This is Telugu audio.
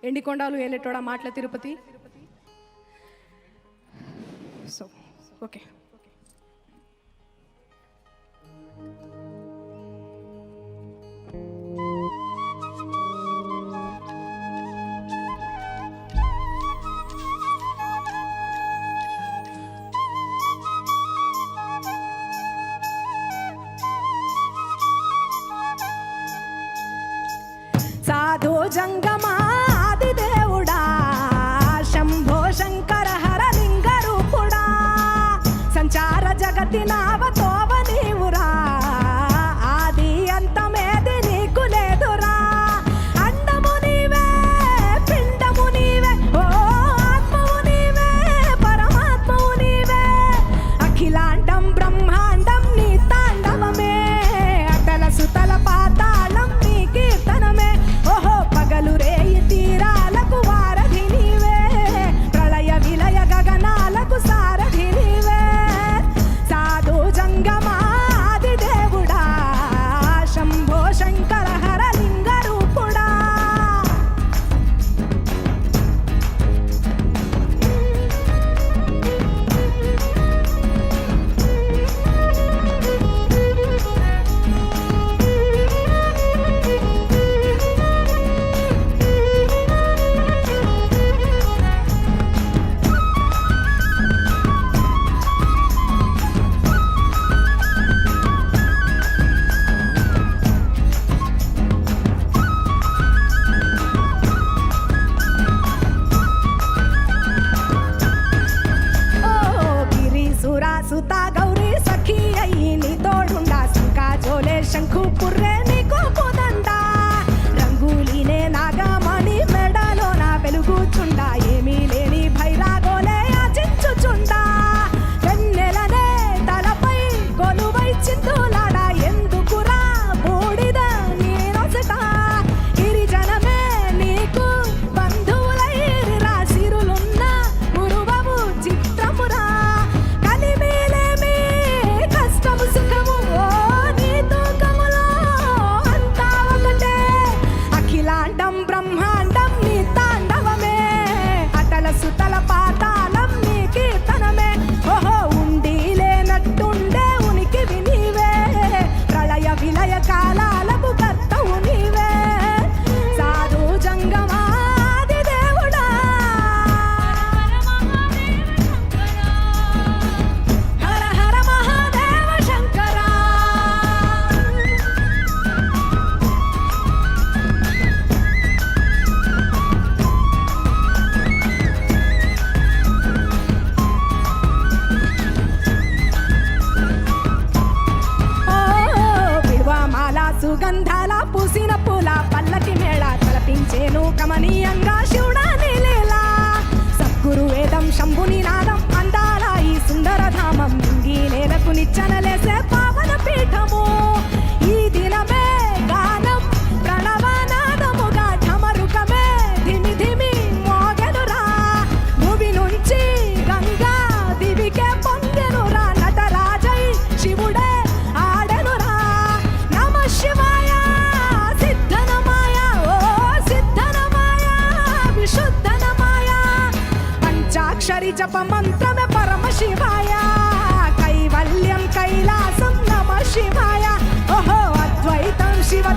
ఎండికొండాలు ఏలేటోడా మాటల తిరుపతి. సో ఓకే, సాధు జంగమా ఆదిదేవుడా శంభో శంకర హర లింగ రూపుడా సంచార జగతి నావతోవ నీవురా ఆది అంతమేది నీకు లేదురా అండము నీవే పిండము నీవే ఓ ఆత్మవు నీవే పరమాత్మవు నీవే అఖిలాండం బ్రహ్మాండం నీ తాండవమే అటల సుతల పాతాళం నీ కీర్తనమే ఓహో పగలు రేయి తీరాలకు వారధి నీవే ప్రళయ విలయ గగనాలకు సారథి నీవే సాధు జంగమాది దేవుడా శంభో శంకర హర లింగ రూపుడా. సుతా గౌరీ సఖీ అయ్యి నీ తోడుండా శంకా జోలే శంఖు పుర్రే నీకు పోదండ రంగులీనే నాగమణి మెడలో నా వెలుగుచుండా ఏమీ లేని భైరాగోలే ఆచించుచుండా వెన్నెలనే తలపై కొలువై చిందులాడ ఎందుకురా బూడిద నేనొసట గిరిజనమే నీకు బంధువులైరా సిరులున్న గురువవు చిత్రమురా బ్రహ్మాండం నీ తాండవమే అటల సుతల పాతాళం నీ కీర్తనమే ఓహో ఉండి లేనట్టుండే ఉనికివి నీవే ప్రళయ విలయ కాలాలకు కర్తవు నీవే సాధు జంగమాది దేవుడా హర హర మహాదేవ శంకర. సుగంధాల పూసిన పూల పల్లకి మేళ తలపించేను కమనీయంగా శివుడా నీలేలా సద్గురు వేదం శంభుని నాదం అందాల ఈ సుందరధామం నింగి నేలకు నిచ్చనలేసే పావన పీఠము ఈ దినమే గానం ప్రణవనాదముగా ఢమరుకమే ధిమి ధిమి మోగెనురా భువి నుంచి గంగా దివికే పొంగెనురా నటరాజై శివుడే ఆడెనురా నమ శివాయ సిద్ధనమాయ ఓ సిద్ధనమాయ విశుద్ధనమాయ పంచాక్షరి జప మంత్రమే పరమ శివాయ కైవల్యం కైలాసం నమ శివాయ ఓహో అద్వైతం శివ